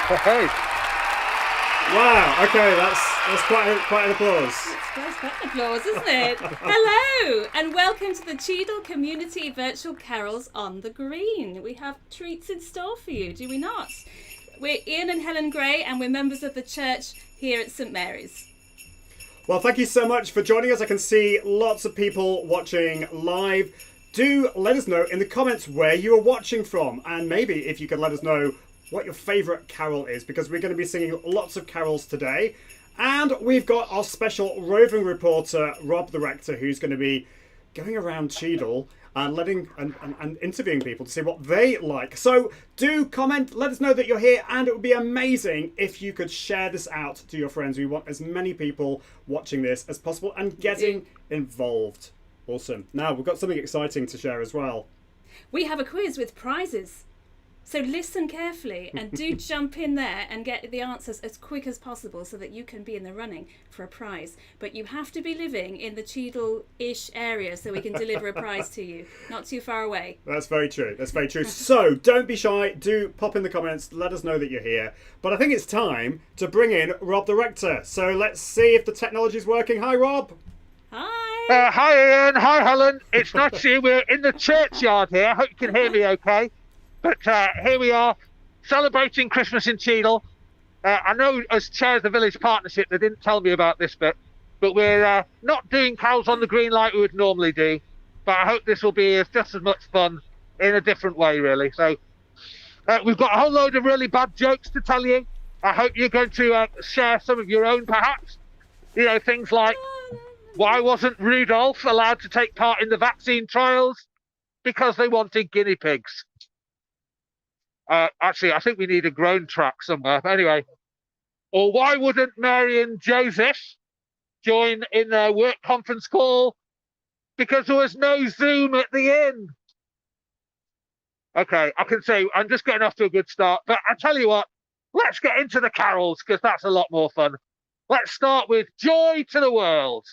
Hey. Wow. Okay, that's quite an applause. It's quite an applause, isn't it? Hello, and welcome to the Cheadle Community Virtual Carols on the Green. We have treats in store for you, do we not? We're Ian and Helen Gray, and we're members of the church here at St Mary's. Well, thank you so much for joining us. I can see lots of people watching live. Do let us know in the comments where you are watching from, and maybe if you could let us know what your favourite carol is, because we're going to be singing lots of carols today. And we've got our special roving reporter, Rob the Rector, who's going to be going around Cheadle and and interviewing people to see what they like. So do comment, let us know that you're here, and it would be amazing if you could share this out to your friends. We want as many people watching this as possible and getting involved. Awesome. Now we've got something exciting to share as well. We have a quiz with prizes. So listen carefully and do jump in there and get the answers as quick as possible so that you can be in the running for a prize. But you have to be living in the Cheadle-ish area so we can deliver a prize to you. Not too far away. That's very true. That's very true. So don't be shy. Do pop in the comments. Let us know that you're here. But I think it's time to bring in Rob the Rector. So let's see if the technology's working. Hi, Rob. Hi. Hi, Ian. Hi, Helen. It's nice to see you. We're in the churchyard here. I hope you can hear me okay. But here we are, celebrating Christmas in Cheadle. I know as chair of the village partnership, they didn't tell me about this bit, but we're not doing carols on the green like we would normally do. But I hope this will be just as much fun in a different way, really. So we've got a whole load of really bad jokes to tell you. I hope you're going to share some of your own, perhaps. You know, things like, why wasn't Rudolph allowed to take part in the vaccine trials? Because they wanted guinea pigs. Actually, I think we need a groan track somewhere. But anyway, or why wouldn't Mary and Joseph join in their work conference call? Because there was no Zoom at the end. Okay, I can say I'm just getting off to a good start. But I tell you what, let's get into the carols because that's a lot more fun. Let's start with Joy to the World.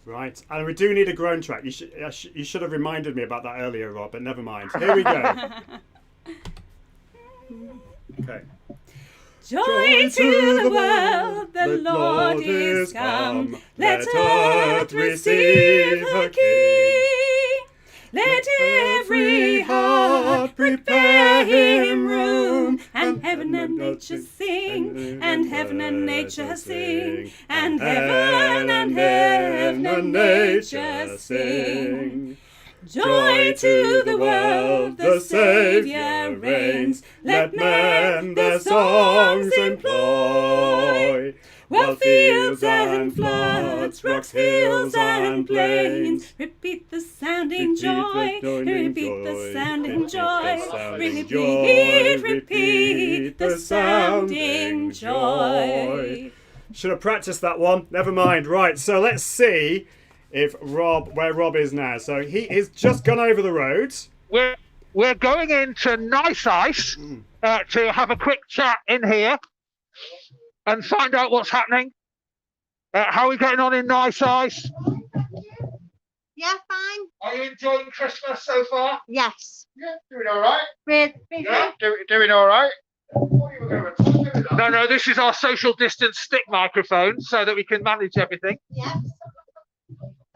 Right, and we do need a groan track. You should have reminded me about that earlier, Rob, but never mind. Here we go. Okay. Joy to the world, the Lord is come. Let earth receive her King. Let every heart prepare him room, and heaven and nature sing, and heaven and nature sing, and heaven and nature sing. Joy to the world, the Saviour reigns. Let men their songs employ. While fields and floods, rocks, hills and plains, repeat the sounding joy, repeat the sounding joy, repeat the sounding joy. Should have practiced that one. Never mind. Right, so let's see if where Rob is now. So he is just gone over the road. We're going into Nice Ice to have a quick chat in here and find out what's happening. How are we getting on in Nice Ice? Yeah, fine. Are you enjoying Christmas so far? Yes. Yeah, doing all right. We're Yeah. Doing all right. No, this is our social distance stick microphone so that we can manage everything. yes.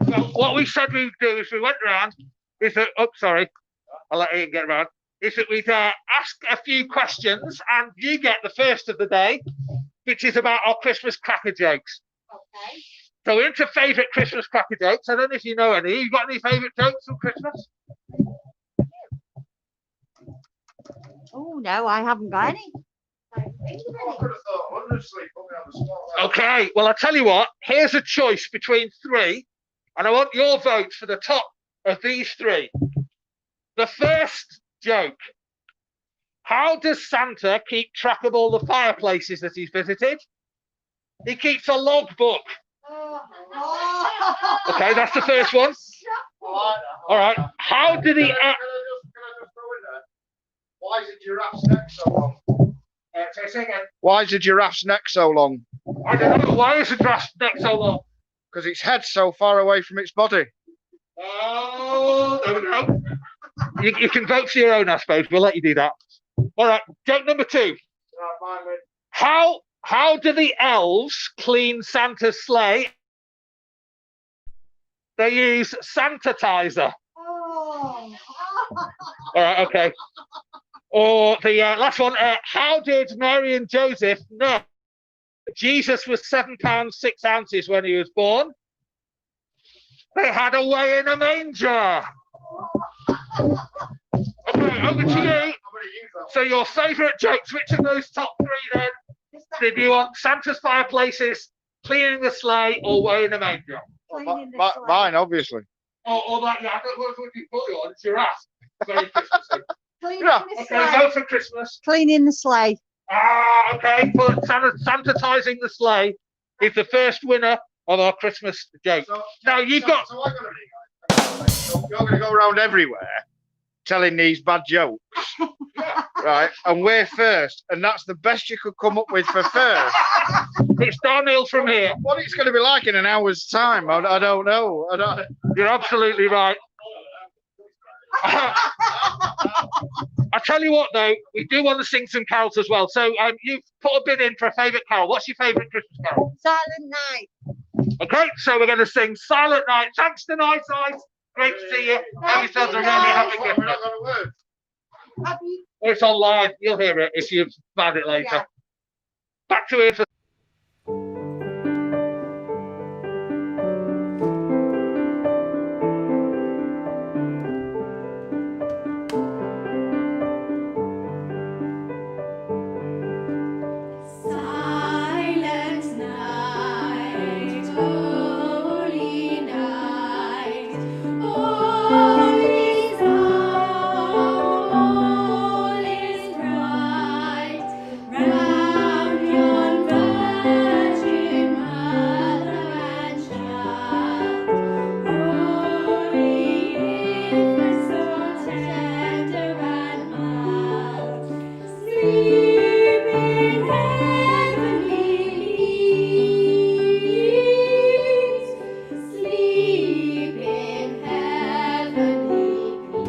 So what we said we'd do is we went around, I'll let Ian get around, is that we'd ask a few questions and you get the first of the day, which is about our Christmas cracker jokes. Okay. So we're into favourite Christmas cracker jokes. I don't know if you know any. You got any favourite jokes from Christmas? Oh no, I haven't got any. Okay, well, I'll tell you what, here's a choice between three, and I want your vote for the top of these three. The first joke. How does Santa keep track of all the fireplaces that he's visited? He keeps a logbook. Okay, that's the first one. All right, how did he... Why is a giraffe's neck so long? Say again. Why is a giraffe's neck so long? I don't know. Why is a giraffe's neck so long? Because its head's so far away from its body. Oh, there we go. You can vote for your own, I suppose. We'll let you do that. All right, joke number two. How do the elves clean Santa's sleigh? They use Santitizer. Oh. All right, okay. Or the last one, how did Mary and Joseph know Jesus was 7 pounds 6 ounces when he was born? They had a way in a manger. Okay, over to you. So your favourite jokes, which of those top 3 then? Did you want Santa's fireplaces, cleaning the sleigh, or way in a manger? Mine, obviously. Or that, yeah, I don't know what you put on, it's your ass. Very Christmassy. Cleaning Yeah. the Okay, sleigh. go for Christmas. Cleaning the sleigh. Okay, but sanitizing the sleigh is the first winner of our Christmas joke. Now you've got. So you're going to go around everywhere telling these bad jokes, right? And we're first, and that's the best you could come up with for first. It's downhill from here. What it's going to be like in an hour's time, I don't know. You're absolutely right. I tell you what, though, we do want to sing some carols as well. So you've put a bid in for a favourite carol. What's your favourite Christmas carol? Silent Night. Okay, so we're going to sing Silent Night. Thanks to Nice Eyes. Great to see you. Have yourselves a really happy We're Christmas. not going to work. Happy. It's online. You'll hear it if you've found it later. Yeah. Back to it for Silent night, holy night, all is dark, all is bright, round yon virgin mother and child, holy infant so tender and mild, sleep in heavenly peace, sleep in heavenly peace.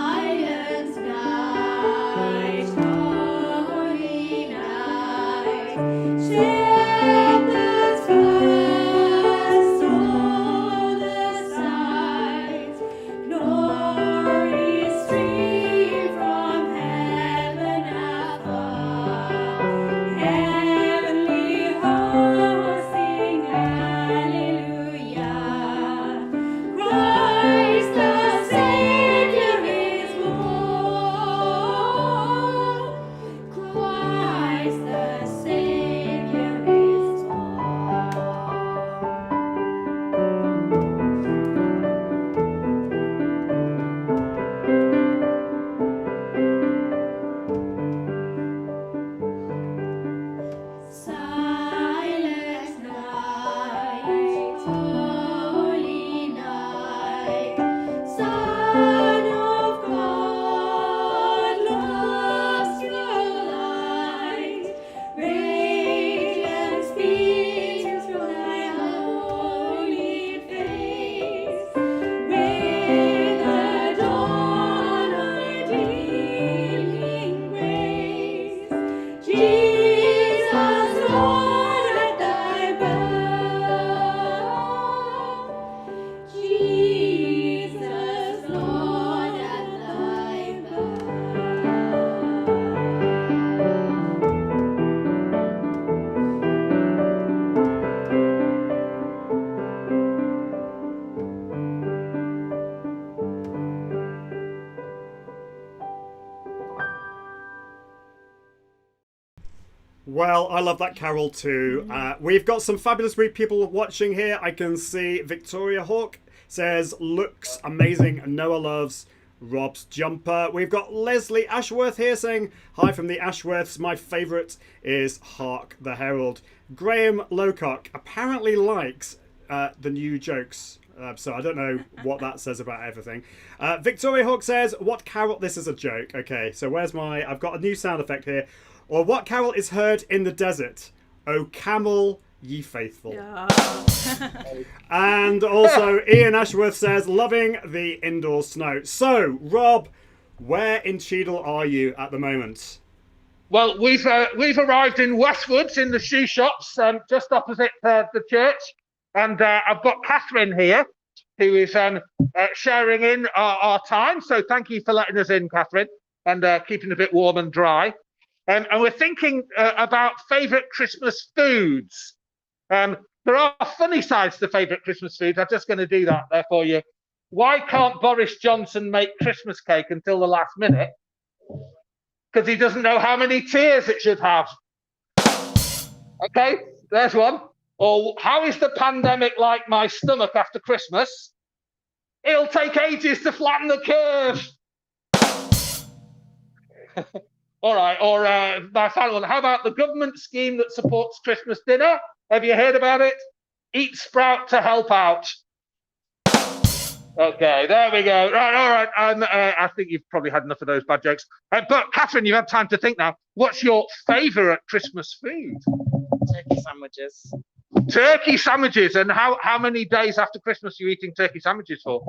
Silent night, holy night, shepherds first saw the sight, glory stream from heaven afar, heavenly hosts sing hallelujah. Christ the Savior is born. Christ the Savior is born. Silent night, holy night, Son of God, lost your light, radiance beams from thy holy face, with the dawn redeeming grace. Jesus, Lord, at thy birth. Jesus, Lord, at thy birth. Well, I love that carol too. We've got some fabulous people watching here. I can see Victoria Hawk says, looks amazing. Noah loves Rob's jumper. We've got Leslie Ashworth here saying, hi from the Ashworths. My favourite is Hark the Herald. Graham Lowcock apparently likes the new jokes. So I don't know what that says about everything. Victoria Hawk says, what carol? This is a joke. Okay, so where's my... I've got a new sound effect here. Or what carol is heard in the desert? O camel, ye faithful. Yeah. And also, Ian Ashworth says, loving the indoor snow. So, Rob, where in Cheadle are you at the moment? Well, we've arrived in Westwoods in the shoe shops, just opposite the church, and I've got Catherine here, who is sharing in our time. So thank you for letting us in, Catherine, and keeping it a bit warm and dry. And we're thinking about favourite Christmas foods. There are funny sides to favourite Christmas foods. I'm just going to do that there for you. Why can't Boris Johnson make Christmas cake until the last minute? Because he doesn't know how many tiers it should have. Okay, there's one. Or how is the pandemic like my stomach after Christmas? It'll take ages to flatten the curve. All right, or my final one. How about the government scheme that supports Christmas dinner? Have you heard about it? Eat Sprout to help out. Okay, there we go. Right, all right. I think you've probably had enough of those bad jokes. But Catherine, you've had time to think now. What's your favourite Christmas food? Turkey sandwiches. Turkey sandwiches. And how many days after Christmas are you eating turkey sandwiches for?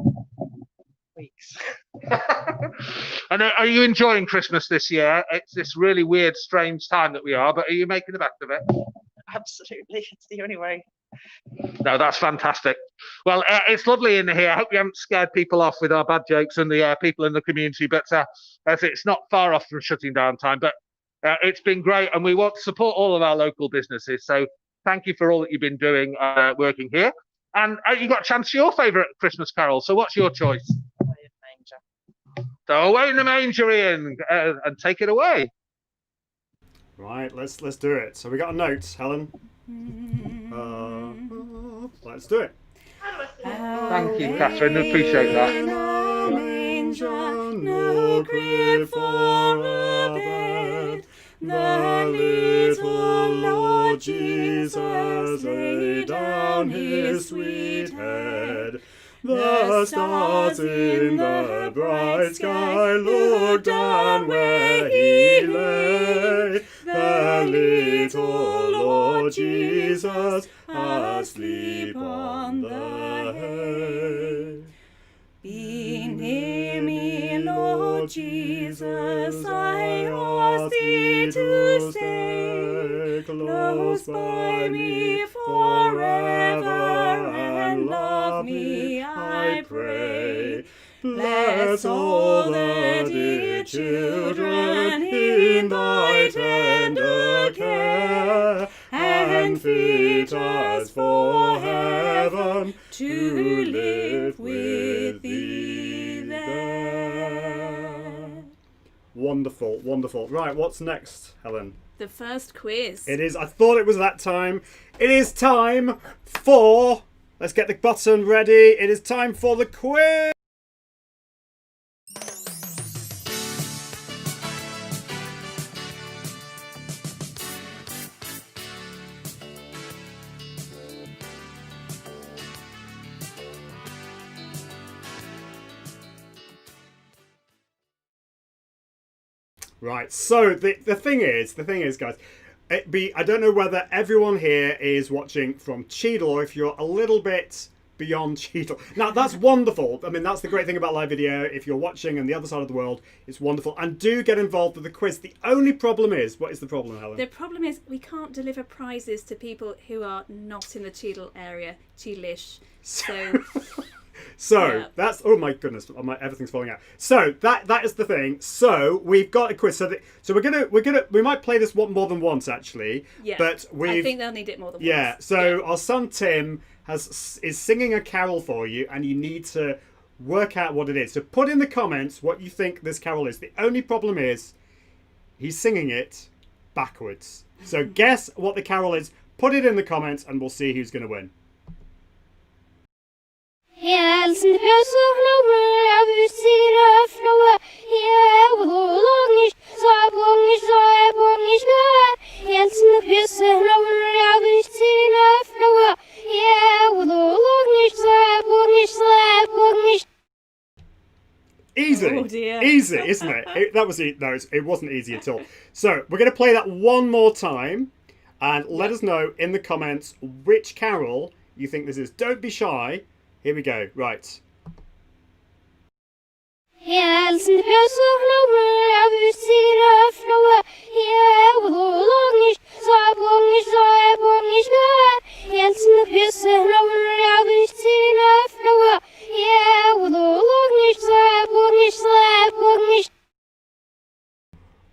Weeks. And are you enjoying Christmas this year? It's this really weird, strange time that we are, but are you making the best of it? Absolutely. It's the only way. No, that's fantastic. Well, it's lovely in here. I hope we haven't scared people off with our bad jokes and the people in the community, but as it's not far off from shutting down time, but it's been great, and we want to support all of our local businesses. So thank you for all that you've been doing working here. And you got a chance for your favourite Christmas carol. So what's your choice? Manger. So away in the manger, Ian, and take it away. Right, let's do it. So we got a note, Helen. Let's do it. Thank you, Catherine. Appreciate that. No crib for a bed, the little Lord Jesus laid down his sweet head. The stars in the bright sky looked down where he lay. The little Lord Jesus asleep on the hay. Be near me, Lord Jesus, I ask thee to stay close by me forever and love me, I pray. Bless all the dear children in thy tender care, and fit us for heaven to live with thee there. Wonderful, wonderful. Right, what's next, Helen? The first quiz. It is, I thought it was that time. It is time for, let's get the button ready. It is time for the quiz. Right, so the thing is, guys, I don't know whether everyone here is watching from Cheadle or if you're a little bit beyond Cheadle. Now, that's wonderful. I mean, that's the great thing about live video. If you're watching on the other side of the world, it's wonderful. And do get involved with the quiz. The only problem is, what is the problem, Helen? The problem is we can't deliver prizes to people who are not in the Cheadle area, Cheadle-ish. So yeah. That's, oh my goodness, everything's falling out. So that is the thing. So we've got a quiz. So we might play this more than once actually. Yeah. But I think they'll need it more than once. Yeah. So our son Tim is singing a carol for you, and you need to work out what it is. So put in the comments what you think this carol is. The only problem is he's singing it backwards. So guess what the carol is. Put it in the comments, and we'll see who's going to win. Hilsen pjøsoflover, jeg viser øflover, jeg volongis, så jeg bongis, så jeg bongis nø. Hilsen pjøsoflover, jeg viser øflover, jeg volongis, så jeg bongis, så jeg bongis. Easy, oh dear. Easy, isn't it? It wasn't easy at all. So we're going to play that one more time, And let us know in the comments which carol you think this is. Don't be shy. Here we go. Right. Hilsen Pjøsehnover, jeg vil si røfnover. Jeg vil långish, så jeg bongish, Hilsen Pjøsehnover, jeg vil si røfnover. Jeg vil långish, så jeg bongish.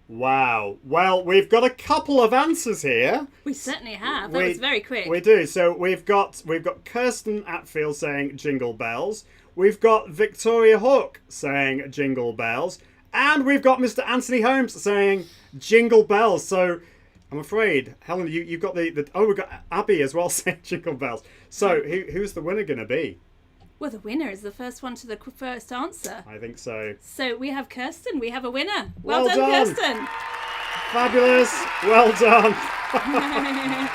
Wow. Well, we've got a couple of answers here. We certainly have. That was very quick. We do. So we've got Kirsten Atfield saying Jingle Bells. We've got Victoria Hook saying Jingle Bells. And we've got Mr. Anthony Holmes saying Jingle Bells. So I'm afraid, Helen, you've got the we've got Abby as well saying Jingle Bells. So who's the winner going to be? Well, the winner is the first one to the first answer. I think so. So we have Kirsten. We have a winner. Well Well done, done. Kirsten. Fabulous. Well done.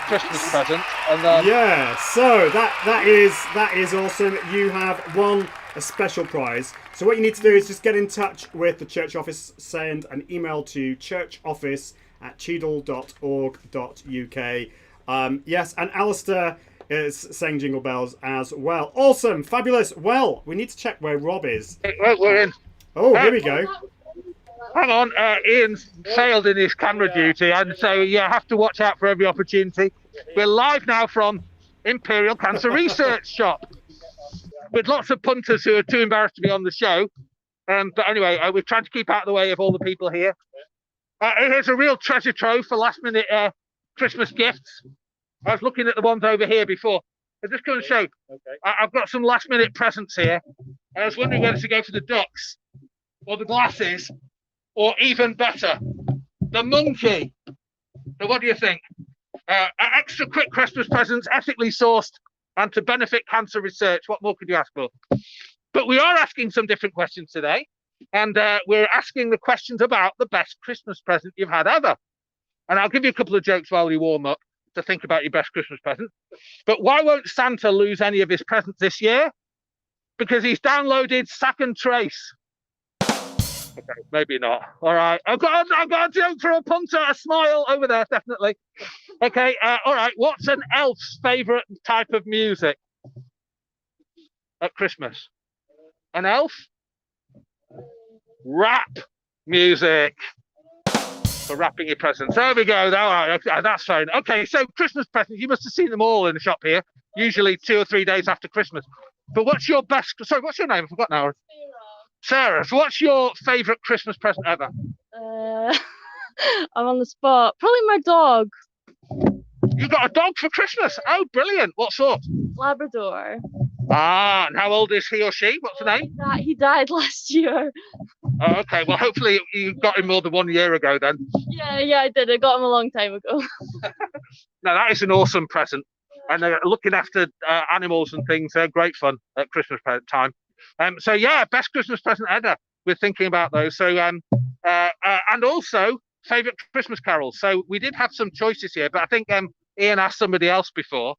Christmas present, and then Yeah, so that is awesome. You have won a special prize. So what you need to do is just get in touch with the church office, send an email to churchoffice@cheadle.org.uk. Yes, and Alistair is saying Jingle Bells as well. Awesome, fabulous. Well, we need to check where Rob is. right, we're in. Oh, here we go. Hang on, Ian's failed in his camera duty, and so you have to watch out for every opportunity. We're live now from Imperial Cancer Research Shop with lots of punters who are too embarrassed to be on the show. But anyway, we're trying to keep out of the way of all the people here. Here's a real treasure trove for last-minute Christmas gifts. I was looking at the ones over here before. I'll just come and show. I've got some last-minute presents here. I was wondering whether to go for the ducks or the glasses, or even better, the monkey. So what do you think? Extra quick Christmas presents, ethically sourced, and to benefit cancer research. What more could you ask for? But we are asking some different questions today. And we're asking the questions about the best Christmas present you've had ever. And I'll give you a couple of jokes while you warm up to think about your best Christmas present. But why won't Santa lose any of his presents this year? Because he's downloaded Sack and Trace. Okay, maybe not. All right. I've got a joke for a punter, a smile over there, definitely. Okay, all right. What's an elf's favourite type of music at Christmas? An elf? Rap music. For wrapping your presents. There we go. All right, okay, that's fine. Okay, so Christmas presents, you must have seen them all in the shop here, usually 2 or 3 days after Christmas. But what's your best, sorry, what's your name? I forgot now. Sarah, so what's your favourite Christmas present ever? I'm on the spot. Probably my dog, You got a dog for Christmas? Oh, brilliant. What sort? Labrador. Ah, and how old is he or she? What's the name? He died last year. Oh, okay, well, hopefully you got him more than 1 year ago then. Yeah, I did. I got him a long time ago. Now, that is an awesome present. And looking after animals and things, they're great fun at Christmas time. So, yeah, best Christmas present ever. We're thinking about those. So, and also favourite Christmas carols. So we did have some choices here, but I think Ian asked somebody else before.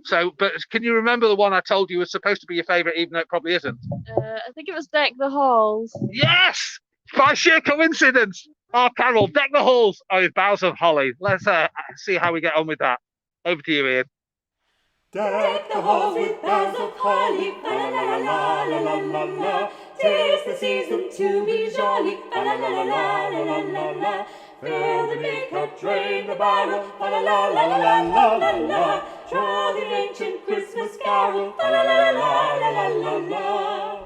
So, but can you remember the one I told you was supposed to be your favourite, even though it probably isn't? I think it was Deck the Halls. Yes! By sheer coincidence! Our carol, Deck the Halls, with boughs of holly. Let's see how we get on with that. Over to you, Ian. Deck the halls with boughs of holly, fa la la la la la la la. 'Tis the season to be jolly, fa la la la la la la la. Fill the big cup, drain the barrel, fa la la la la la la la. Draw the ancient Christmas carol, fa la la la la la la.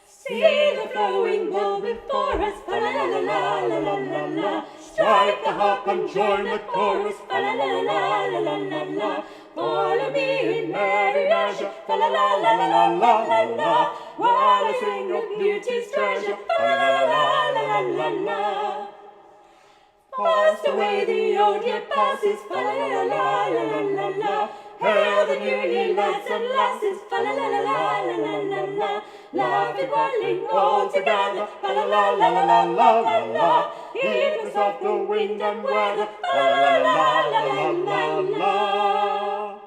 See the flowing wool before us, fa la la la la la la la. Strike the harp and join the chorus, fa la la la la la la la. Follow me in merry measure, fa la la la la la la la. While I sing of beauty's treasure, fa la la la la la la. Fast away the old year passes, fa la la la la la la la. Hail the new year, lads and lasses, fa la la la la la la la la. Laughing, whirling all together, fa la la la la la la la. In the soft the wind and weather, fa la la la la la la la.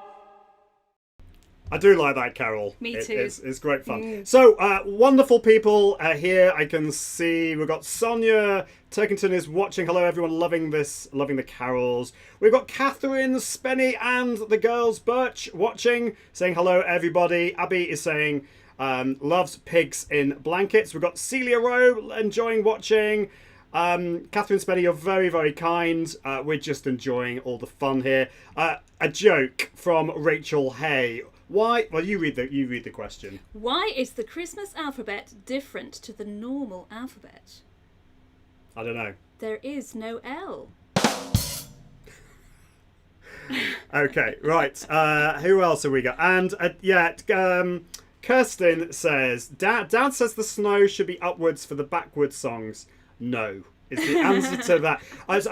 I do like that carol. Me too. It's great fun. So, wonderful people here. I can see we've got Sonia Turkington is watching. Hello, everyone. Loving the carols. We've got Catherine, Spenny, and the girls, Birch, watching, saying hello, everybody. Abby is saying loves pigs in blankets. We've got Celia Rowe enjoying watching. Catherine Spenny, you're very, very kind. We're just enjoying all the fun here. A joke from Rachel Hay. Why? Well, you read the question. Why is the Christmas alphabet different to the normal alphabet? I don't know. There is no L. Okay, right. Who else have we got? And Kirsten says, Dad says the snow should be upwards for the backwards songs. No, is the answer to that.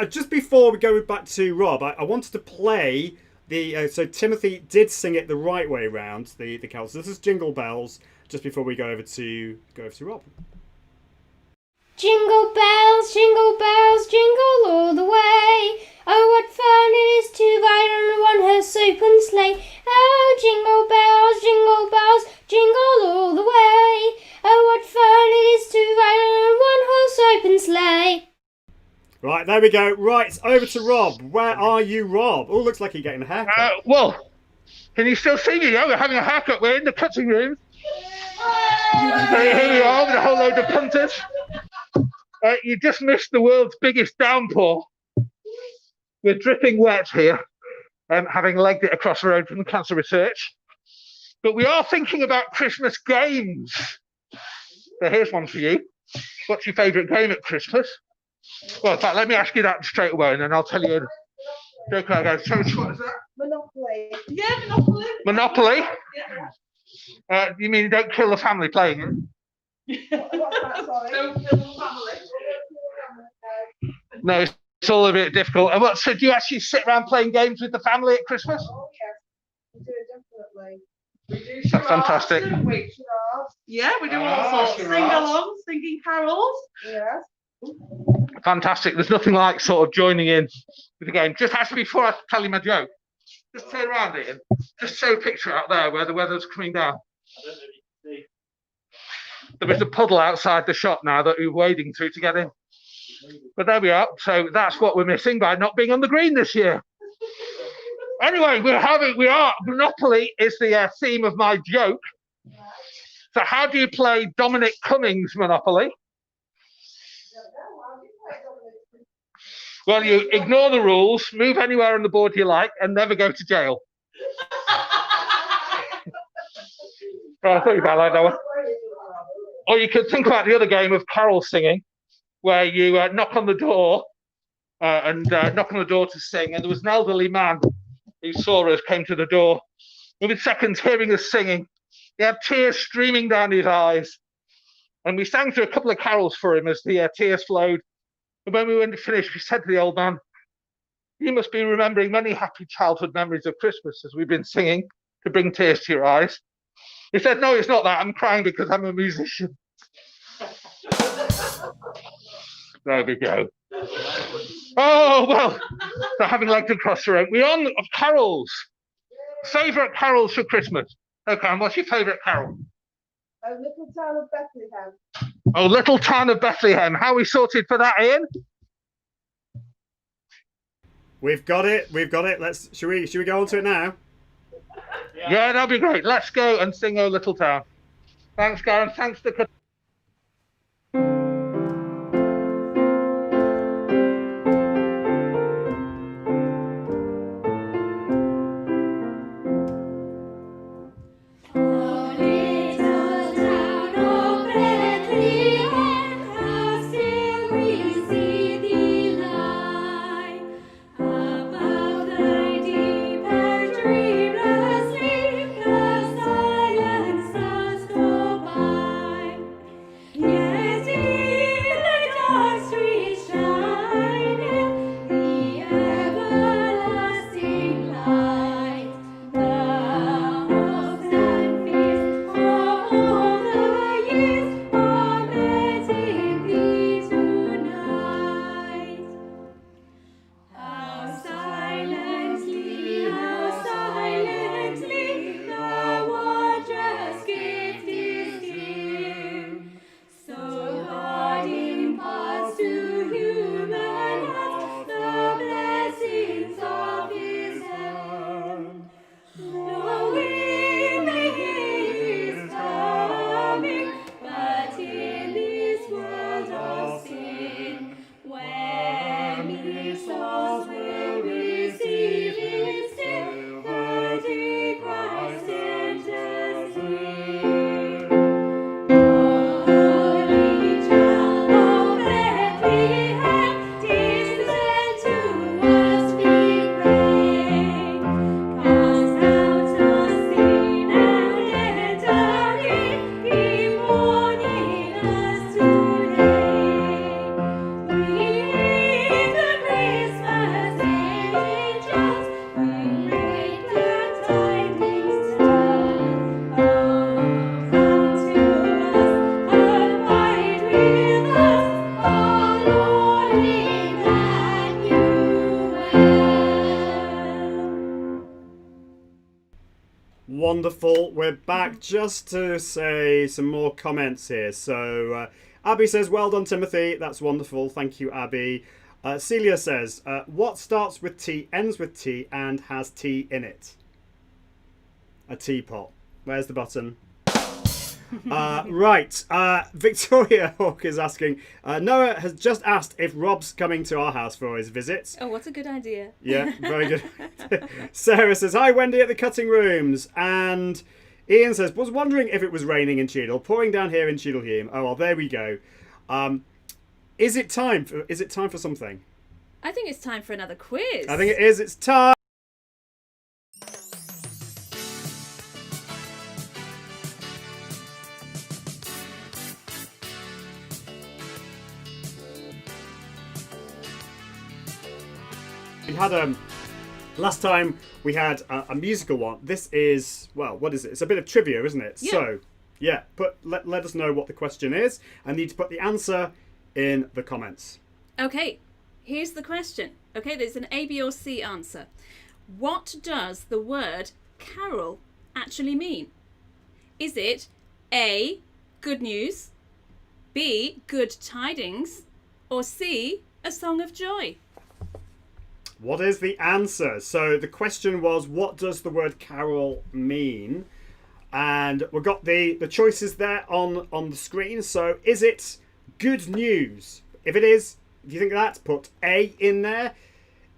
Just before we go back to Rob, I wanted to play the. So Timothy did sing it the right way round. The carols. This is Jingle Bells. Just before we go over to Rob. Jingle bells, jingle all the way. Oh, what fun it is to ride on a one-horse open sleigh. Oh, jingle bells, jingle all the way. Oh, what fun it is to ride on a one-horse open sleigh. Right, there we go. Right, over to Rob. Where are you, Rob? Oh, looks like you're getting a haircut. Well, can you still see me? We're having a haircut. We're in the cutting room. Here we are with a whole load of punters. You just missed the world's biggest downpour. We're dripping wet here, having legged it across the road from Cancer Research. But we are thinking about Christmas games. So here's one for you. What's your favourite game at Christmas? Well, in fact, let me ask you that straight away, and then I'll tell you a joke I go. So, what is that? Monopoly. Yeah, Monopoly. Monopoly? Yeah. You mean you don't kill the family playing it? What's that, sorry? Don't kill the family. No, it's all a bit difficult. And so do you actually sit around playing games with the family at Christmas? Oh, yes. We do, definitely. We do That's fantastic. Yeah, we do all sorts. Sing along, singing carols. Yes. Fantastic. There's nothing like sort of joining in with the game. Just actually, before I tell you my joke, just turn around, Ian. Just show a picture out there where the weather's coming down. There is a puddle outside the shop now that we're wading through to get in. But there we are. So that's what we're missing by not being on the green this year. Anyway, Monopoly is the theme of my joke. So how do you play Dominic Cummings' Monopoly? Well, you ignore the rules, move anywhere on the board you like, and never go to jail. I thought you might like that one. Or you could think about the other game of carol singing, where you knock on the door to sing, and there was an elderly man who saw us, came to the door. Within seconds, hearing us singing, he had tears streaming down his eyes, and we sang through a couple of carols for him as the tears flowed. And when we went to finish, we said to the old man, "You must be remembering many happy childhood memories of Christmas as we've been singing to bring tears to your eyes." He said, "No, it's not that. I'm crying because I'm a musician." There we go. Oh, well, so having legged across the road, we're on carols. Favourite carols for Christmas. Okay, and what's your favourite carol? Little Town of Bethlehem. Oh, Little Town of Bethlehem. How are we sorted for that, Ian? We've got it. Should we go on to it now? Yeah, that'd be great. Let's go and sing Oh Little Town. Thanks, Garen. Thanks to us today. We the Christmas angels bring great glad tidings tell. Oh, come to us, abide with us, our Lord Emmanuel. Wonderful. We're back just to say some more comments here. So, Abby says, well done, Timothy. That's wonderful. Thank you, Abby. Celia says, what starts with T, ends with T, and has tea in it? A teapot. Where's the button? Right. Victoria Hawk is asking, Noah has just asked if Rob's coming to our house for his visit. Oh, what a good idea. Yeah, very good. Sarah says, hi, Wendy at the cutting rooms. And Ian says, was wondering if it was raining in Cheadle, pouring down here in Cheadle. Oh, well, there we go. Is it time for something? I think it's time for another quiz. I think it is. It's time. We had last time we had a musical one. This is, well, what is it? It's a bit of trivia, isn't it? Yeah. So, yeah, let us know what the question is, and need to put the answer in the comments. Okay, here's the question. Okay, there's an A, B, or C answer. What does the word carol actually mean? Is it A, good news, B, good tidings, or C, a song of joy? What is the answer? So the question was, what does the word carol mean? And we've got the choices there on the screen. So is it good news? If it is, if you think that's, put A in there.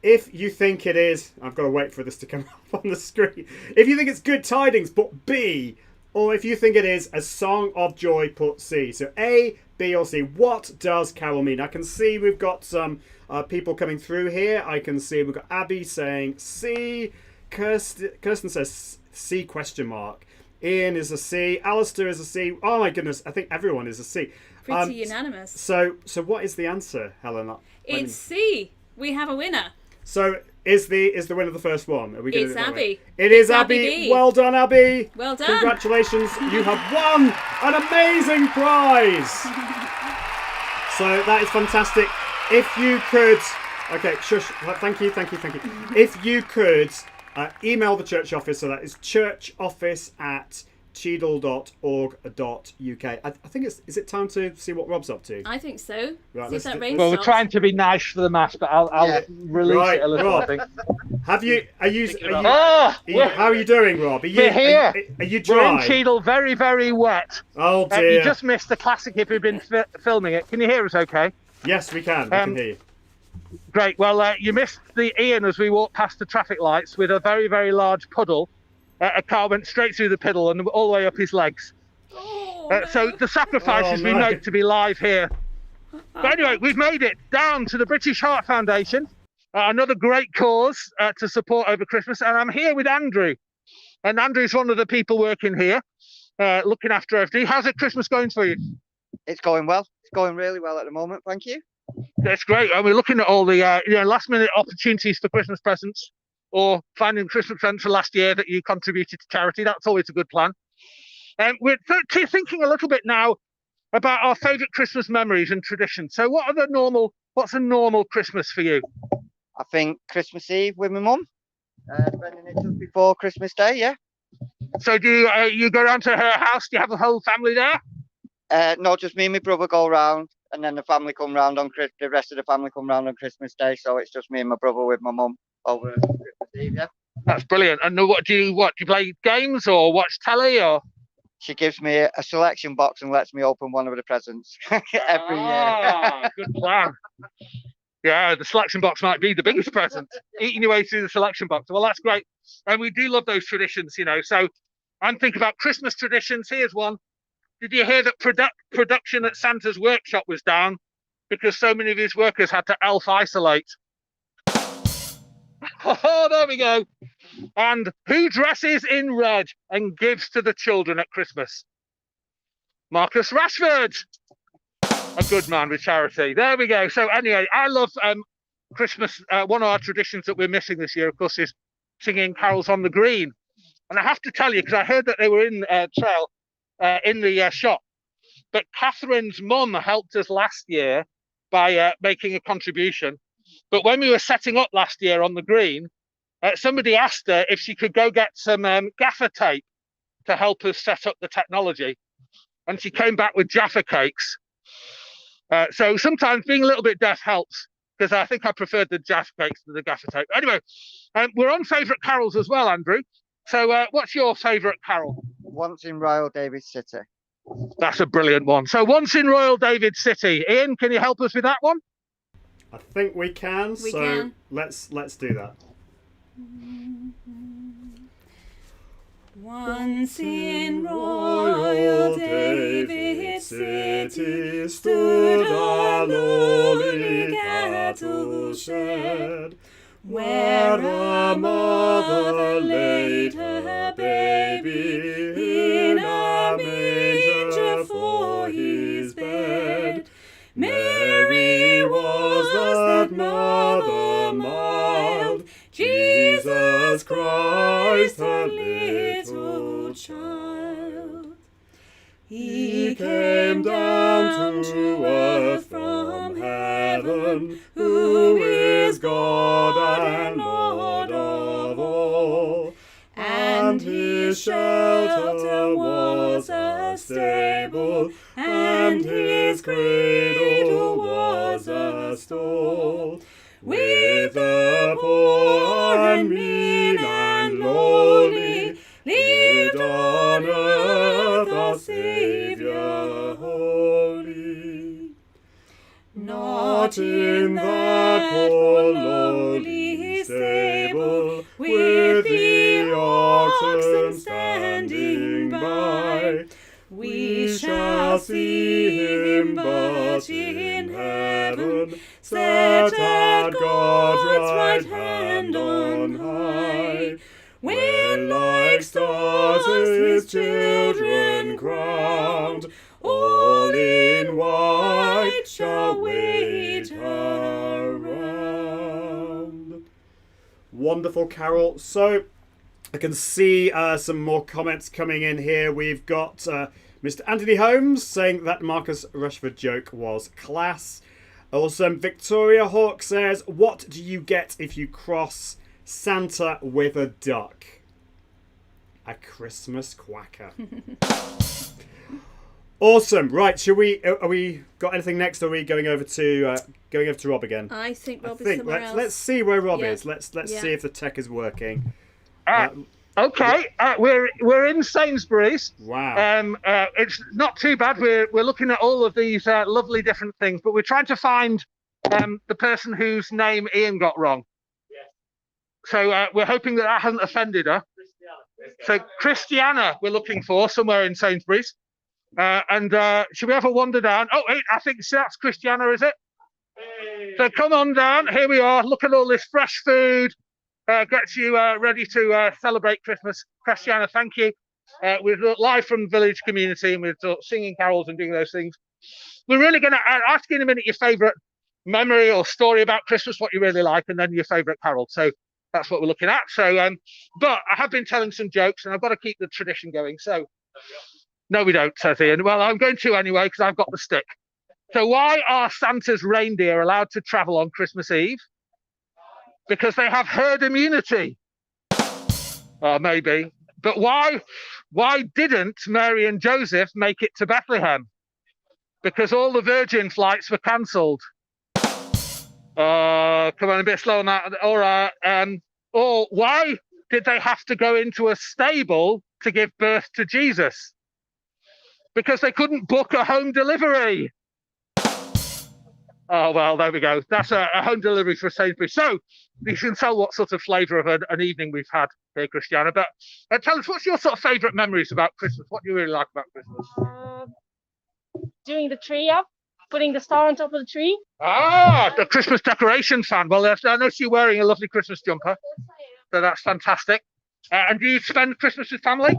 If you think it is, I've got to wait for this to come up on the screen. If you think it's good tidings, put B. Or if you think it is a song of joy, put C. So A, B, or C. What does carol mean? I can see we've got some people coming through here. I can see we've got Abby saying C. Kirsten says C question mark. Ian is a C. Alistair is a C. Oh my goodness, I think everyone is a C. Pretty unanimous. So what is the answer, Helen? It's C. We have a winner. So is the winner the first one? Are we gonna It's do it that way? Abby. It is It's Abby. Abby B. Well done, Abby. Well done. Congratulations. You have won an amazing prize. So that is fantastic. If you could, okay, shush. Thank you. If you could email the church office, so that is churchoffice@cheadle.org.uk. I think is it time to see what Rob's up to? I think so. Right, See if that rain Well, we're stops. trying to be nice for the mass, but I'll release Right, it a little, Rob. I think. How are you doing, Rob? We're here. Are you We're in dry? Cheadle, very, very wet. Oh dear. You just missed the classic if you've been filming it. Can you hear us okay? Yes, we can. We can hear you. Great. Well, you missed the Ian as we walked past the traffic lights with a very, very large puddle. A car went straight through the puddle and all the way up his legs. So the sacrifices we note to be live here. But anyway, we've made it down to the British Heart Foundation, another great cause to support over Christmas. And I'm here with Andrew. And Andrew's one of the people working here, looking after everything. How's it Christmas going for you? It's going well. It's going really well at the moment. Thank you. That's great. And we're looking at all the last minute opportunities for Christmas presents, or finding Christmas presents for last year that you contributed to charity. That's always a good plan. And we're thinking a little bit now about our favourite Christmas memories and traditions. So what's a normal Christmas for you? I think Christmas Eve with my mum, spending it just before Christmas Day. Yeah. So do you go around to her house? Do you have the whole family there? No, just me and my brother go round, and then the family come round on the rest of the family come round on Christmas Day. So it's just me and my brother with my mum over Christmas Eve. Yeah. That's brilliant. And what do you play games or watch telly or? She gives me a selection box and lets me open one of the presents every year. Good plan. Yeah, the selection box might be the biggest present. Eating your way through the selection box. Well, that's great. And we do love those traditions, So I'm thinking about Christmas traditions. Here's one. Did you hear that production at Santa's workshop was down because so many of his workers had to elf isolate? Oh, there we go. And who dresses in red and gives to the children at Christmas? Marcus Rashford. a good man with charity. There we go. So anyway, I love Christmas. One of our traditions that we're missing this year, of course, is singing carols on the green. And I have to tell you, because I heard that they were in Trail in the shop, but Catherine's mum helped us last year by making a contribution. But when we were setting up last year on the green, somebody asked her if she could go get some gaffer tape to help us set up the technology. And she came back with Jaffa cakes. So sometimes being a little bit deaf helps, because I think I preferred the Jaffa cakes to the gaffer tape. Anyway, we're on favourite carols as well, Andrew. So what's your favourite carol? Once in Royal David City. That's a brilliant one. So Once in Royal David City. Ian, can you help us with that one? I think we can. We so can. let's do that. Once in Royal David City stood a lowly cattle shed, where a mother laid her baby in a manger for his bed. Mary was that mother mild, Jesus Christ her little child. He came down to earth from heaven, who is God and Lord of all, and his shelter was a stable, and his cradle was a stall. With the poor and mean and lowly lived on earth our Saviour holy. Not in that poor lowly stable, with the oxen standing by, we shall see him but in heaven, set at God's right hand on high, when like stars his children crowned, all in white shall wait around. Wonderful carol. So I can see some more comments coming in here. We've got Mr. Anthony Holmes saying that Marcus Rashford joke was class. Also, Victoria Hawk says, what do you get if you cross Santa with a duck? A Christmas quacker. Awesome. Right, are we got anything next? Or are we going over to Rob again? I think Rob is somewhere else. Let's see where Rob Yeah. is. Let's Yeah. see if the tech is working. Okay, we're in Sainsbury's. Wow. It's not too bad. We're looking at all of these lovely different things, but we're trying to find the person whose name Ian got wrong. Yeah. So we're hoping that hasn't offended her. So Christiana, we're looking for somewhere in Sainsbury's. And should we have a wander down? Oh, wait, I think that's Christiana, is it? Hey. So come on down. Here we are. Look at all this fresh food. Gets you ready to celebrate Christmas. Christiana, thank you. We're live from the village community, and we're singing carols and doing those things. We're really going to ask you in a minute your favourite memory or story about Christmas, what you really like, and then your favourite carol. So that's what we're looking at. So, but I have been telling some jokes, and I've got to keep the tradition going. So, no, we don't, says Ian. Well, I'm going to anyway, because I've got the stick. So why are Santa's reindeer allowed to travel on Christmas Eve? Because they have herd immunity. Maybe. But why didn't Mary and Joseph make it to Bethlehem? Because all the Virgin flights were cancelled. Come on, a bit slow on that. Or why did they have to go into a stable to give birth to Jesus? Because they couldn't book a home delivery. Oh, well, there we go. That's a home delivery for Sainsbury's. So you can tell what sort of flavour of an evening we've had here, Christiana. But tell us, what's your sort of favourite memories about Christmas? What do you really like about Christmas? Doing the tree up, putting the star on top of the tree. Ah, the Christmas decoration fan. Well, I noticed you're wearing a lovely Christmas jumper. So that's fantastic. And do you spend Christmas with family?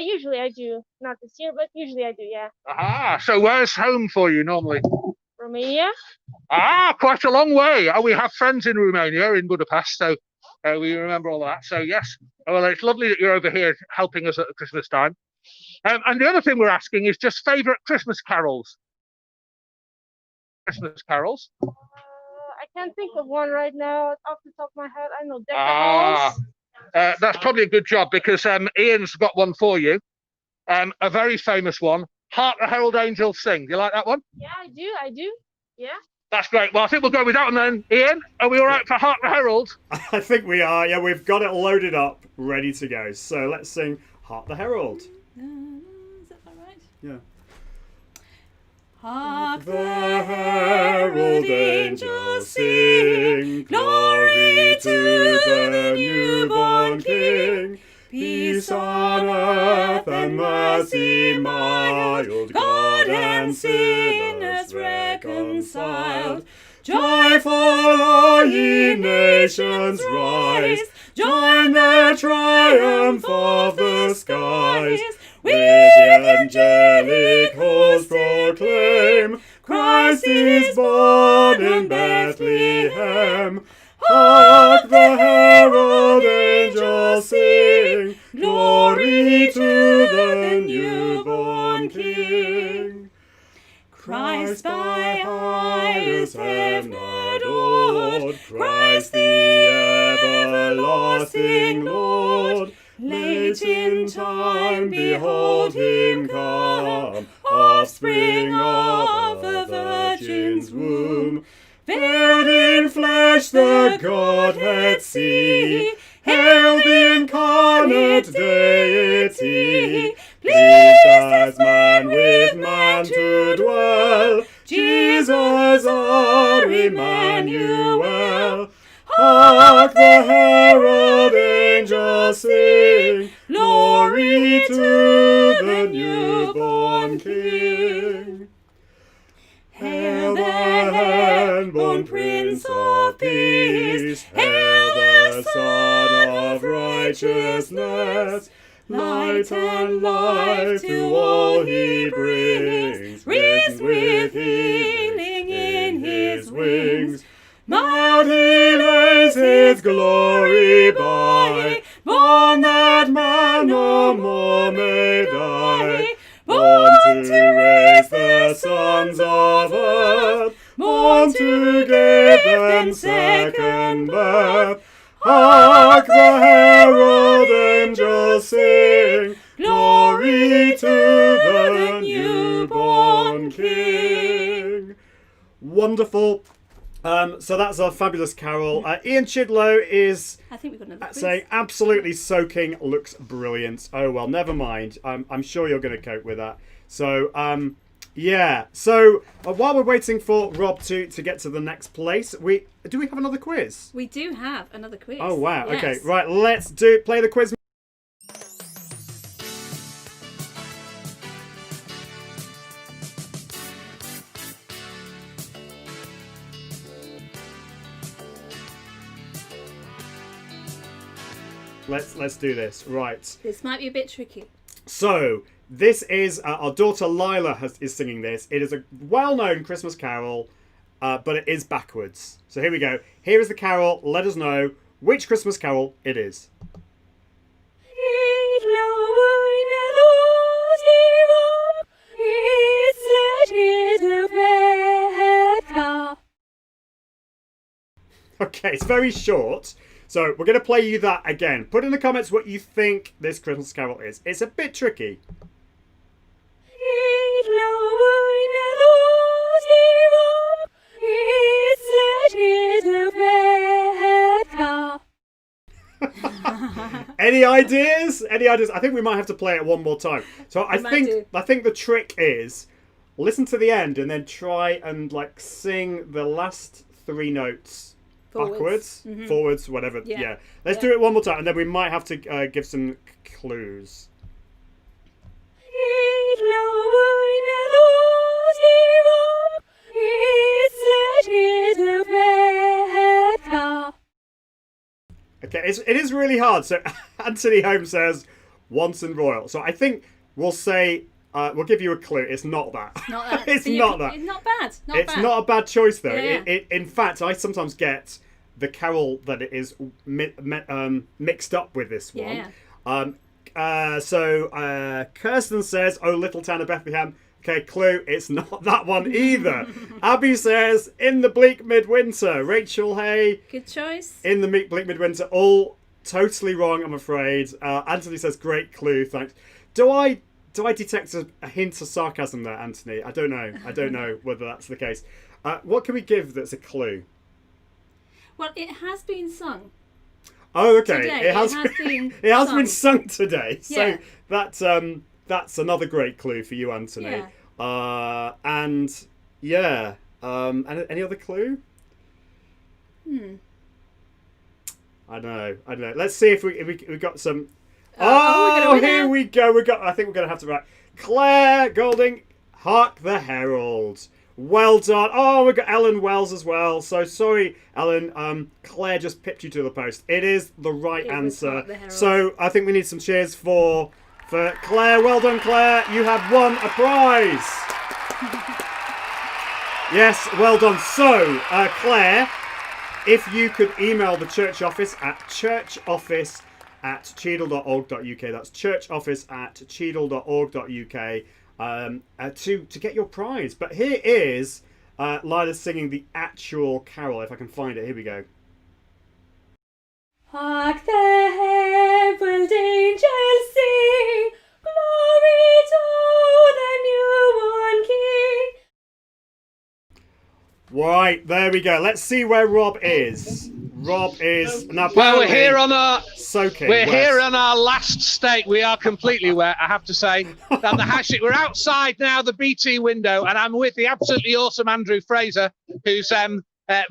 Usually I do. Not this year, but usually I do, yeah. So where's home for you normally? Romania? Quite a long way. We have friends in Romania, in Budapest, so we remember all of that. So yes, well, it's lovely that you're over here helping us at Christmas time. And the other thing we're asking is just favourite Christmas carols. Christmas carols. I can't think of one right now off the top of my head. I know Deck the Halls. That's probably a good job because Ian's got one for you. A very famous one. Hark the Herald Angels Sing. Do you like that one? Yeah, I do. Yeah. That's great. Well, I think we'll go with that one then. Ian, are we all right for Hark the Herald? I think we are. Yeah, we've got it loaded up, ready to go. So let's sing Hark the Herald. Is that all right? Yeah. Hark the herald angels sing, glory to the newborn King. Peace on earth and mercy mild, God and sinners reconciled. Joyful all ye nations rise, join the triumph of the skies. With the angelic host proclaim, Christ is born in Bethlehem. Hark the herald angels sing, glory to the newborn King. Christ by highest heaven adored, Christ the everlasting Lord. Late in time, behold him come, offspring of a virgin's womb. Veiled in flesh the Godhead see, hail the incarnate deity. Pleased as man with man to dwell, Jesus our Emmanuel. Hark the herald angels sing, glory to the newborn King. Hail the hand-born Prince of Peace, hail the Son of Righteousness. Light and life to all he brings, risen with healing in his wings. Mild he lays his glory by, born that man no more may die. Born to raise the sons of earth, born to give them second birth. Hark the herald angels sing, glory to the newborn King. Wonderful. So that's a fabulous carol. Ian Cheadle is I think we've got another quiz. saying absolutely soaking, looks brilliant. Oh well, never mind. I'm sure you're going to cope with that. So yeah. So while we're waiting for Rob to get to the next place, do we have another quiz? We do have another quiz. Oh wow. Yes. Okay. Right. Let's play the quiz. Let's do this. Right. This might be a bit tricky. So this is our daughter Lila is singing this. It is a well-known Christmas carol, but it is backwards. So here we go. Here is the carol. Let us know which Christmas carol it is. Okay, it's very short. So we're going to play you that again. Put in the comments what you think this Christmas carol is. It's a bit tricky. Any ideas? Any ideas? I think we might have to play it one more time. So I think the trick is listen to the end and then try and like sing the last three notes backwards, forwards, whatever. Yeah. Let's do it one more time, and then we might have to give some clues. Okay, it is really hard. So Anthony Holmes says Wanton Royal. So I think we'll say we'll give you a clue. It's not that. Not that. It's So not that. It's not bad. Not It's bad. not a bad choice though. Yeah. In fact, I sometimes get the carol that it is mixed up with this one. Yeah. So Kirsten says, "Oh, Little Town of Bethlehem." Okay, clue. It's not that one either. Abby says, "In the Bleak Midwinter." Rachel Hay. Good choice. In the Bleak Midwinter. All totally wrong, I'm afraid. Anthony says, "Great clue, thanks." Do I detect a hint of sarcasm there, Anthony? I don't know. I don't know whether that's the case. What can we give that's a clue? Well, it has been sung. Oh, okay. Today. It has been sung today. Yeah. So that's another great clue for you, Anthony. Yeah. And any other clue? I don't know. Let's see if we got some. Here we go. I think we're gonna have to write Claire Golding. Hark the Herald. Well done. Oh, we've got Ellen Wells as well. So sorry, Ellen. Claire just pipped you to the post. It is the right answer. So I think we need some cheers for Claire. Well done, Claire. You have won a prize. Yes, well done. So, Claire, if you could email the church office at churchoffice@cheadle.org.uk. That's churchoffice@cheadle.org.uk. To get your prize. But here is Lila singing the actual carol, if I can find it. Here we go. Hark the herald angels sing, glory to the newborn King. Right, there we go. Let's see where Rob is. Rob is now. Well, we're here on our soaking. Here on our last stake. We are completely wet, I have to say. And the hashtag. We're outside now, the BT window, and I'm with the absolutely awesome Andrew Fraser, who's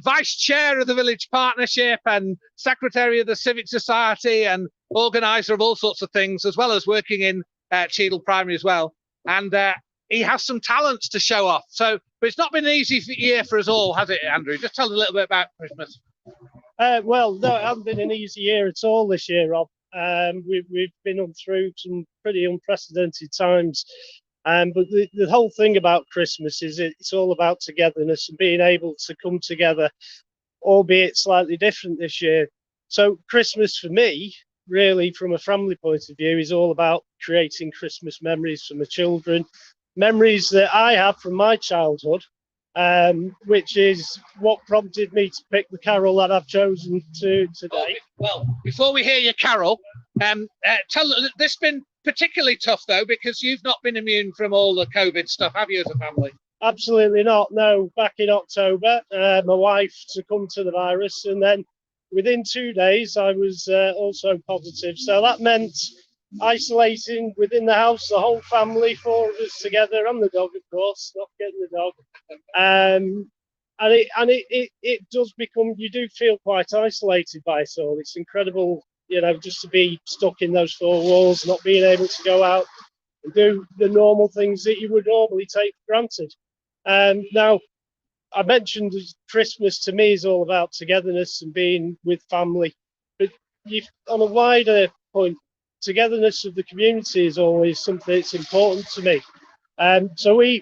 vice chair of the Village Partnership and secretary of the Civic Society and organizer of all sorts of things, as well as working in Cheadle Primary as well. And he has some talents to show off. So, but it's not been an easy year for us all, has it, Andrew? Just tell us a little bit about Christmas. Well, no, it hasn't been an easy year at all this year, Rob. We've been on through some pretty unprecedented times. But the whole thing about Christmas is it's all about togetherness and being able to come together, albeit slightly different this year. So Christmas for me, really, from a family point of view, is all about creating Christmas memories for my children, memories that I have from my childhood, which is what prompted me to pick the carol that I've chosen today. Well, before we hear your carol, this been particularly tough though, because you've not been immune from all the COVID stuff, have you, as a family? Absolutely not. No, back in October, my wife succumbed to the virus, and then within 2 days, I was also positive. So that meant isolating within the house, the whole family, 4 of us together, and the dog, of course, not getting the dog. And it does become, you do feel quite isolated by it all. It's incredible, just to be stuck in those 4 walls, not being able to go out and do the normal things that you would normally take for granted. Now, I mentioned Christmas to me is all about togetherness and being with family, but on a wider point, togetherness of the community is always something that's important to me. So we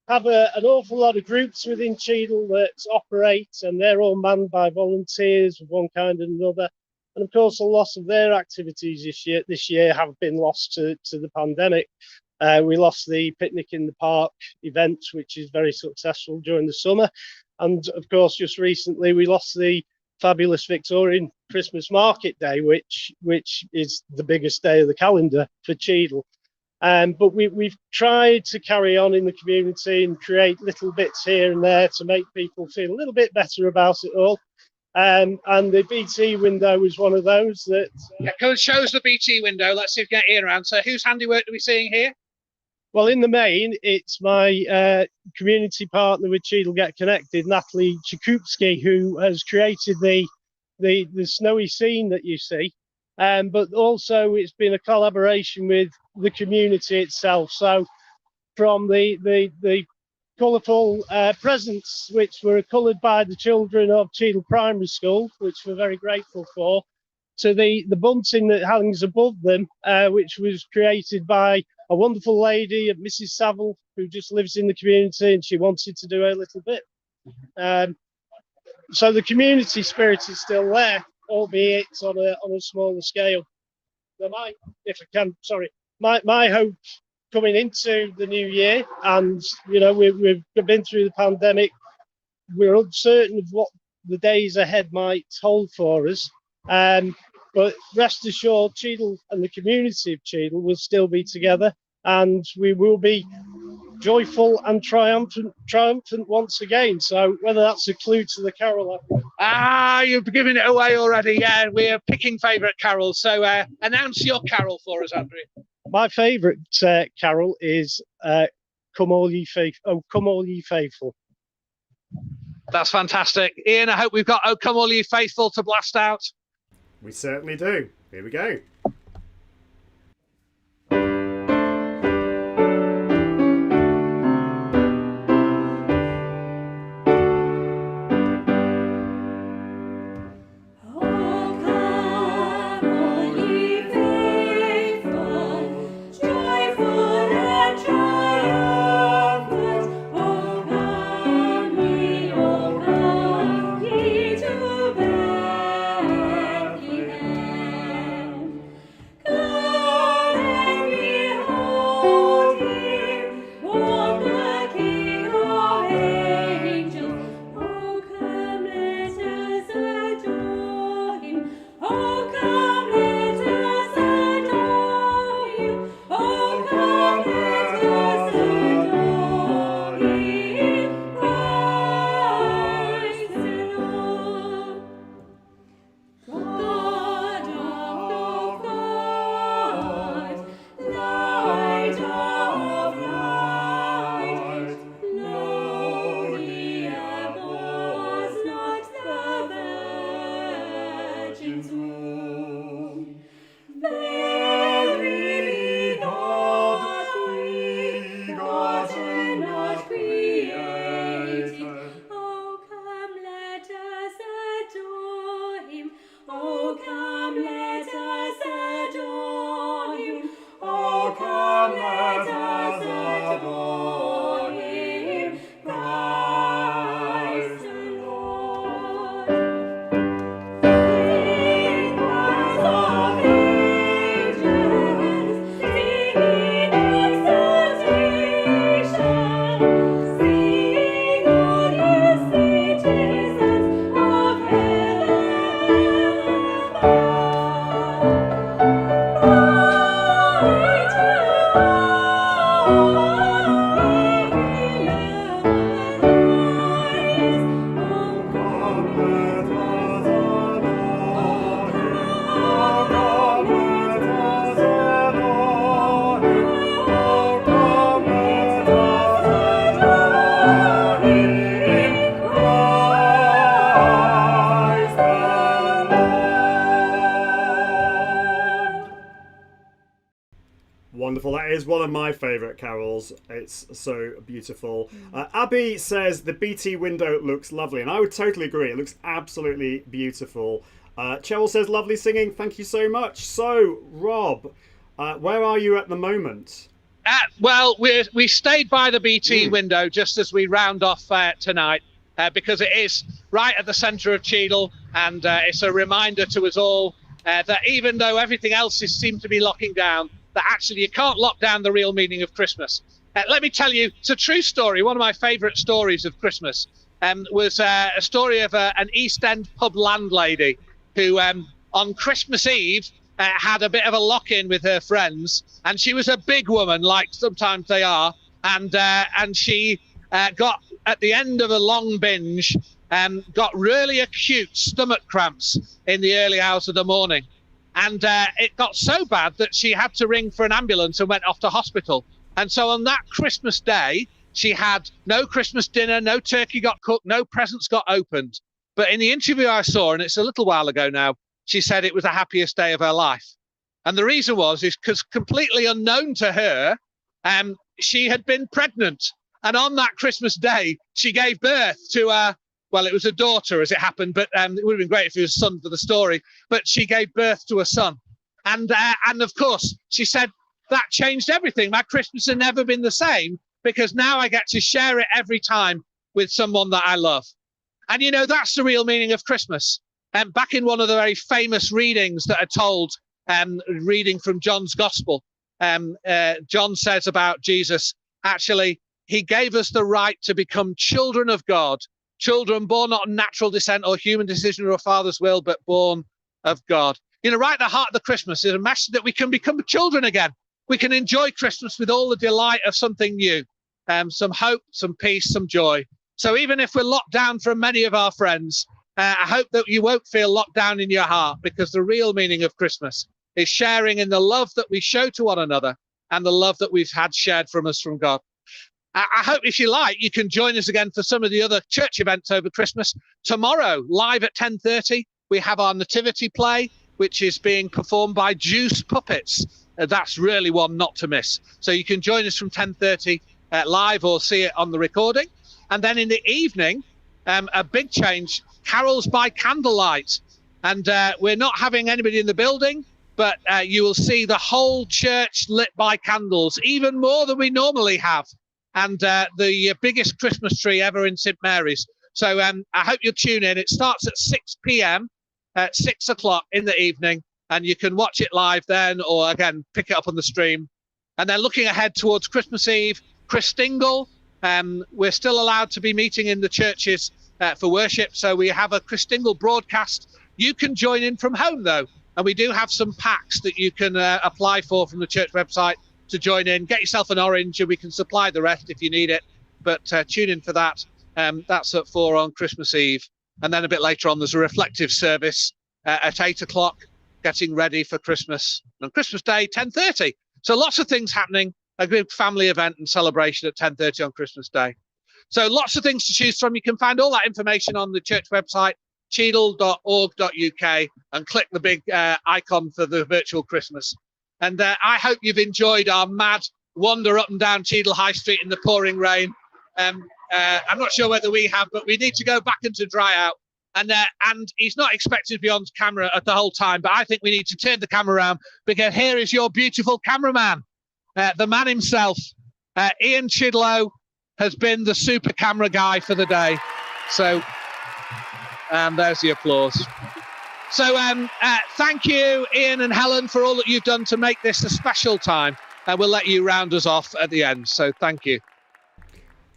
have an awful lot of groups within Cheadle that operate, and they're all manned by volunteers of one kind and another. And of course, a lot of their activities this year have been lost to the pandemic. We lost the Picnic in the Park event, which is very successful during the summer. And of course, just recently, we lost the fabulous Victorian Christmas Market Day, which is the biggest day of the calendar for Cheadle. But we've tried to carry on in the community and create little bits here and there to make people feel a little bit better about it all. And the BT window is one of those that... come and show us the BT window. Let's see if we get Ian around. So whose handiwork are we seeing here? Well, in the main, it's my community partner with Cheadle Get Connected, Natalie Chakupski, who has created the snowy scene that you see. But also it's been a collaboration with the community itself. So from the colourful presents, which were coloured by the children of Cheadle Primary School, which we're very grateful for, to the bunting that hangs above them, which was created by a wonderful lady, Mrs. Saville, who just lives in the community, and she wanted to do a little bit. So the community spirit is still there, albeit on a smaller scale. So if I can, sorry, my hope coming into the new year, and we've been through the pandemic, we're uncertain of what the days ahead might hold for us. But rest assured, Cheadle and the community of Cheadle will still be together, and we will be joyful and triumphant once again. So whether that's a clue to the carol. You've given it away already. Yeah, we're picking favourite carols. So announce your carol for us, Andrew. My favourite carol is "Come All Ye Faithful." Oh, come all ye faithful. That's fantastic, Ian. I hope we've got "Oh Come All Ye Faithful" to blast out. We certainly do. Here we go. Wonderful. That is one of my favourite carols. It's so beautiful. Abby says the BT window looks lovely, and I would totally agree. It looks absolutely beautiful. Cheryl says lovely singing. Thank you so much. So, Rob, where are you at the moment? Well, we stayed by the BT window just as we round off tonight because it is right at the centre of Cheadle, and it's a reminder to us all that even though everything else seems to be locking down, that actually you can't lock down the real meaning of Christmas. Let me tell you, it's a true story. One of my favourite stories of Christmas was a story of an East End pub landlady who on Christmas Eve had a bit of a lock-in with her friends, and she was a big woman, like sometimes they are, and she got, at the end of a long binge, got really acute stomach cramps in the early hours of the morning. And it got so bad that she had to ring for an ambulance and went off to hospital. And so on that Christmas day, she had no Christmas dinner, no turkey got cooked, no presents got opened. But in the interview I saw, and it's a little while ago now, she said it was the happiest day of her life. And the reason is because completely unknown to her, she had been pregnant. And on that Christmas day, she gave birth to Well, it was a daughter as it happened, but it would have been great if it was a son for the story. But she gave birth to a son. And of course, she said, that changed everything. My Christmas has never been the same because now I get to share it every time with someone that I love. And, you know, that's the real meaning of Christmas. Back in one of the very famous readings that are told, reading from John's Gospel, John says about Jesus, actually, he gave us the right to become children of God, children born not of natural descent or human decision or a father's will, but born of God. You know, right at the heart of the Christmas is a message that we can become children again. We can enjoy Christmas with all the delight of something new, some hope, some peace, some joy. So even if we're locked down from many of our friends, I hope that you won't feel locked down in your heart, because the real meaning of Christmas is sharing in the love that we show to one another and the love that we've had shared from us from God. I hope, if you like, you can join us again for some of the other church events over Christmas. Tomorrow, live at 10:30, we have our nativity play, which is being performed by Juice Puppets. That's really one not to miss. So you can join us from 10:30 live or see it on the recording. And then in the evening, a big change, carols by candlelight. And we're not having anybody in the building, but you will see the whole church lit by candles, even more than we normally have. And the biggest Christmas tree ever in St. Mary's. So I hope you'll tune in. It starts at 6 p.m, at 6 o'clock in the evening, and you can watch it live then, or again, pick it up on the stream. And then looking ahead towards Christmas Eve, Christingle, we're still allowed to be meeting in the churches for worship. So we have a Christingle broadcast. You can join in from home though. And we do have some packs that you can apply for from the church website to join in. Get yourself an orange and we can supply the rest if you need it. But tune in for that. That's at 4 on Christmas Eve. And then a bit later on, there's a reflective service at 8 o'clock, getting ready for Christmas. And Christmas Day, 10:30. So lots of things happening. A big family event and celebration at 10:30 on Christmas Day. So lots of things to choose from. You can find all that information on the church website, cheadle.org.uk, and click the big icon for the virtual Christmas. And I hope you've enjoyed our mad wander up and down Cheadle High Street in the pouring rain. I'm not sure whether we have, but we need to go back into dry out. And he's not expected to be on camera at the whole time, but I think we need to turn the camera around, because here is your beautiful cameraman, the man himself. Ian Cheadle has been the super camera guy for the day. So, and there's the applause. So thank you, Ian and Helen, for all that you've done to make this a special time. And we'll let you round us off at the end. So thank you.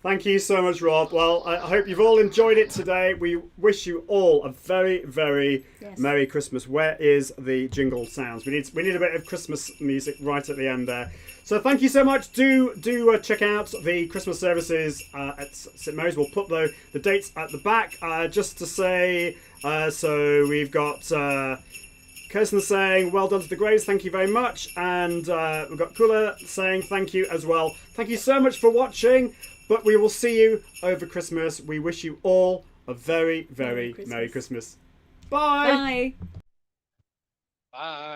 Thank you so much, Rob. Well, I hope you've all enjoyed it today. We wish you all a very, very Merry Christmas. Where is the jingle sounds? We need a bit of Christmas music right at the end there. So thank you so much. Do check out the Christmas services at St. Mary's. We'll put the dates at the back. Just to say, so we've got Kirsten saying, well done to the Greys, thank you very much. And we've got Kula saying thank you as well. Thank you so much for watching. But we will see you over Christmas. We wish you all a very, very Merry Christmas. Bye. Bye. Bye.